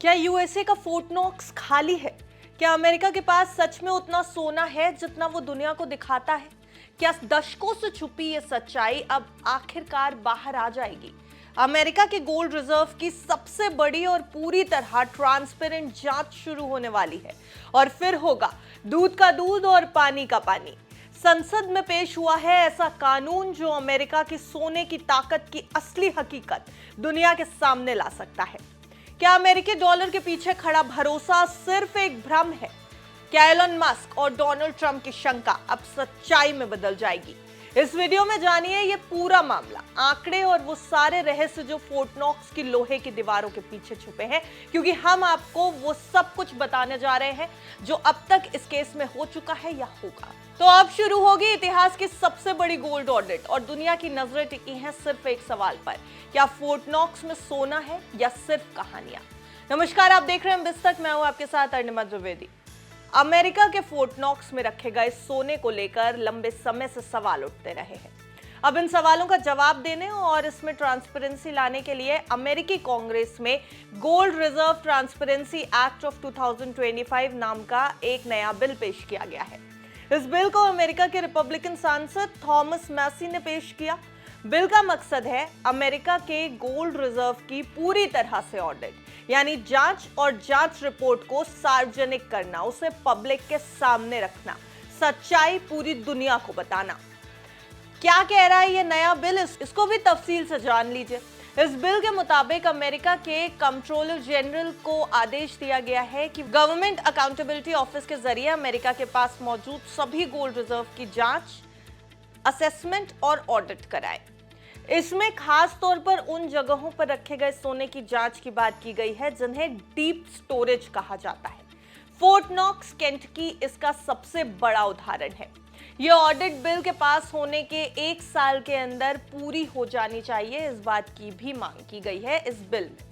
क्या यूएसए का fort Knox खाली है? क्या अमेरिका के पास सच में उतना सोना है जितना वो दुनिया को दिखाता है? क्या दशकों से छुपी ये सच्चाई अब आखिरकार बाहर आ जाएगी? अमेरिका के गोल्ड रिजर्व की सबसे बड़ी और पूरी तरह ट्रांसपेरेंट जांच शुरू होने वाली है और फिर होगा दूध का दूध और पानी का पानी। संसद में पेश हुआ है ऐसा कानून जो अमेरिका की सोने की ताकत की असली हकीकत दुनिया के सामने ला सकता है। क्या अमेरिकी डॉलर के पीछे खड़ा भरोसा सिर्फ एक भ्रम है? क्या एलन मस्क और डोनाल्ड ट्रंप की शंका अब सच्चाई में बदल जाएगी? इस वीडियो में जानिए ये पूरा मामला, आंकड़े और वो सारे रहस्य जो फोर्ट नॉक्स की लोहे की दीवारों के पीछे छुपे हैं, क्योंकि हम आपको वो सब कुछ बताने जा रहे हैं जो अब तक इस केस में हो चुका है या होगा। तो अब शुरू होगी इतिहास की सबसे बड़ी गोल्ड ऑडिट और दुनिया की नजरें टिकी हैं सिर्फ एक सवाल पर, क्या फोर्ट नॉक्स में सोना है या सिर्फ कहानियां? नमस्कार, आप देख रहे हैं बिस्तक, मैं हूं आपके साथ अर्णिमा द्विवेदी। अमेरिका के फोर्ट नॉक्स में रखे गए सोने को लेकर लंबे समय से सवाल उठते रहे हैं। अब इन सवालों का जवाब देने और इसमें ट्रांसपेरेंसी लाने के लिए अमेरिकी कांग्रेस में gold reserve transparency act of 2025 नाम का एक नया बिल पेश किया गया है। इस बिल को अमेरिका के रिपब्लिकन सांसद थॉमस मैसी ने पेश किया। बिल का मकसद है अमेरिका के गोल्ड रिजर्व की पूरी तरह से ऑडिट, यानी जांच और जांच रिपोर्ट को सार्वजनिक करना, उसे पब्लिक के सामने रखना, सच्चाई पूरी दुनिया को बताना। क्या कह रहा है ये नया बिल, इसको भी तफसील से जान लीजिए। इस बिल के मुताबिक अमेरिका के कंट्रोलर जनरल को आदेश दिया गया है कि गवर्नमेंट अकाउंटेबिलिटी ऑफिस के जरिए अमेरिका के पास मौजूद सभी गोल्ड रिजर्व की जांच, असेसमेंट और ऑडिट कराए। इसमें खास तौर पर उन जगहों पर रखे गए सोने की जांच की बात की गई है जिन्हें डीप स्टोरेज कहा जाता है। फोर्ट नॉक्स केंटकी इसका सबसे बड़ा उदाहरण है। यह ऑडिट बिल के पास होने के 1 साल के अंदर पूरी हो जानी चाहिए, इस बात की भी मांग की गई है इस बिल में।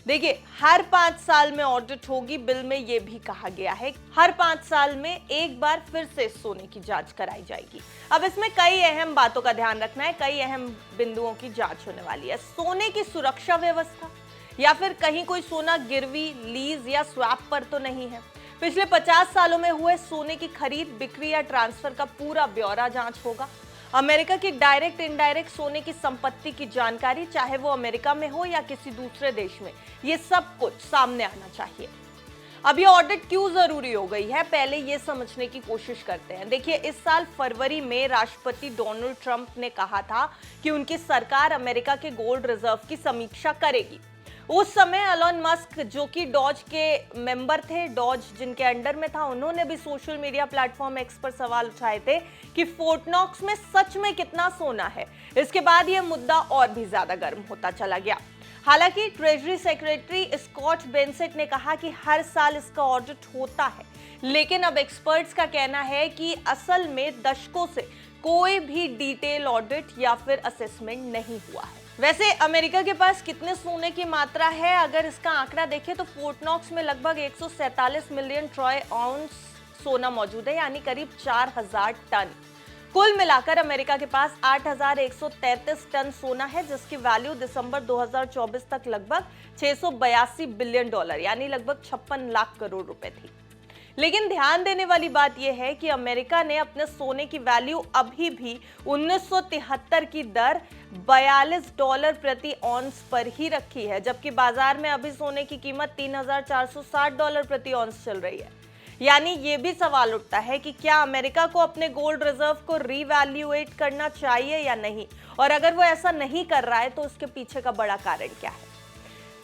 देखिए, हर 5 साल में ऑडिट होगी। बिल में यह भी कहा गया है हर 5 साल में एक बार फिर से सोने की जांच कराई जाएगी। अब इसमें कई अहम बातों का ध्यान रखना है, कई अहम बिंदुओं की जांच होने वाली है। सोने की सुरक्षा व्यवस्था, या फिर कहीं कोई सोना गिरवी, लीज या स्वैप पर तो नहीं है। पिछले 50 सालों में हुए सोने की खरीद, बिक्री या ट्रांसफर का पूरा ब्यौरा जांच होगा। अमेरिका की डायरेक्ट इनडायरेक्ट सोने की संपत्ति की जानकारी, चाहे वो अमेरिका में हो या किसी दूसरे देश में, ये सब कुछ सामने आना चाहिए। अब ये ऑडिट क्यों जरूरी हो गई है, पहले ये समझने की कोशिश करते हैं। देखिए, इस साल फरवरी में राष्ट्रपति डोनाल्ड ट्रंप ने कहा था कि उनकी सरकार अमेरिका के गोल्ड रिजर्व की समीक्षा करेगी। उस समय एलन मस्क, जो कि डॉज के मेंबर थे, डॉज जिनके अंडर में था, उन्होंने भी सोशल मीडिया प्लेटफॉर्म एक्स पर सवाल उठाए थे कि फोर्ट नॉक्स में सच में कितना सोना है। इसके बाद यह मुद्दा और भी ज्यादा गर्म होता चला गया। हालांकि ट्रेजरी सेक्रेटरी स्कॉट बेंसेट ने कहा कि हर साल इसका ऑडिट होता है, लेकिन अब एक्सपर्ट्स का कहना है कि असल में दशकों से कोई भी डिटेल ऑडिट या फिर असेसमेंट नहीं हुआ है। वैसे अमेरिका के पास कितने सोने की मात्रा है, अगर इसका आंकड़ा देखें तो फोर्ट नॉक्स में लगभग 147 मिलियन ट्रॉय आउंस सोना मौजूद है, यानी करीब 4000 टन। कुल मिलाकर अमेरिका के पास 8133 टन सोना है, जिसकी वैल्यू दिसंबर 2024 तक लगभग 682 बिलियन डॉलर यानी लगभग 56 लाख करोड़ रुपए थी। लेकिन ध्यान देने वाली बात यह है कि अमेरिका ने अपने सोने की वैल्यू अभी भी 1973 की दर $42 प्रति ऑन्स पर ही रखी है, जबकि बाजार में अभी सोने की कीमत $3460 प्रति ऑन्स चल रही है। यानी ये भी सवाल उठता है कि क्या अमेरिका को अपने गोल्ड रिजर्व को रीवैल्यूएट करना चाहिए या नहीं, और अगर वो ऐसा नहीं कर रहा है तो उसके पीछे का बड़ा कारण क्या है।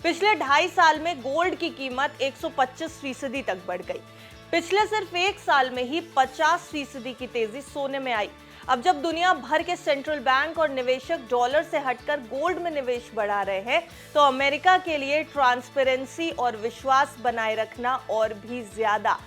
पिछले 2.5 साल में गोल्ड की कीमत 125% तक बढ़ गई। पिछले सिर्फ 1 साल में ही 50% की तेजी सोने में आई। अब जब दुनिया भर के सेंट्रल बैंक और निवेशक डॉलर से हटकर गोल्ड में निवेश बढ़ा रहे हैं, तो अमेरिका के लिए ट्रांसपेरेंसी और विश्वास बनाए रखना और भी ज्यादा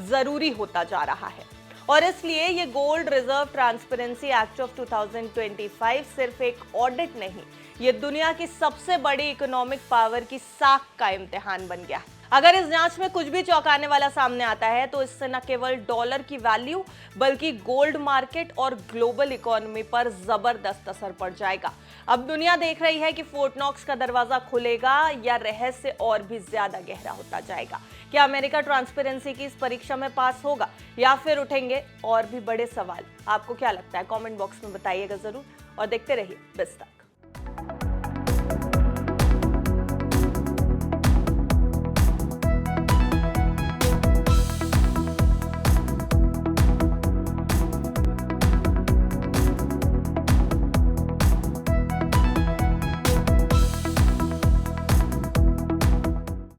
जरूरी होता जा रहा है। और इसलिए ये gold reserve transparency act of 2025 सिर्फ एक ऑडिट नहीं, ये दुनिया की सबसे बड़ी इकोनॉमिक पावर की साख का इम्तिहान बन गया है। अगर इस जांच में कुछ भी चौंकाने वाला सामने आता है तो इससे न केवल डॉलर की वैल्यू बल्कि गोल्ड मार्केट और ग्लोबल इकोनॉमी पर जबरदस्त असर पड़ जाएगा। अब दुनिया देख रही है कि फोर्ट नॉक्स का दरवाजा खुलेगा या रहस्य और भी ज्यादा गहरा होता जाएगा। क्या अमेरिका ट्रांसपेरेंसी की इस परीक्षा में पास होगा या फिर उठेंगे और भी बड़े सवाल? आपको क्या लगता है? कमेंट बॉक्स में बताइएगा जरूर और देखते रहिए बिज़ तक।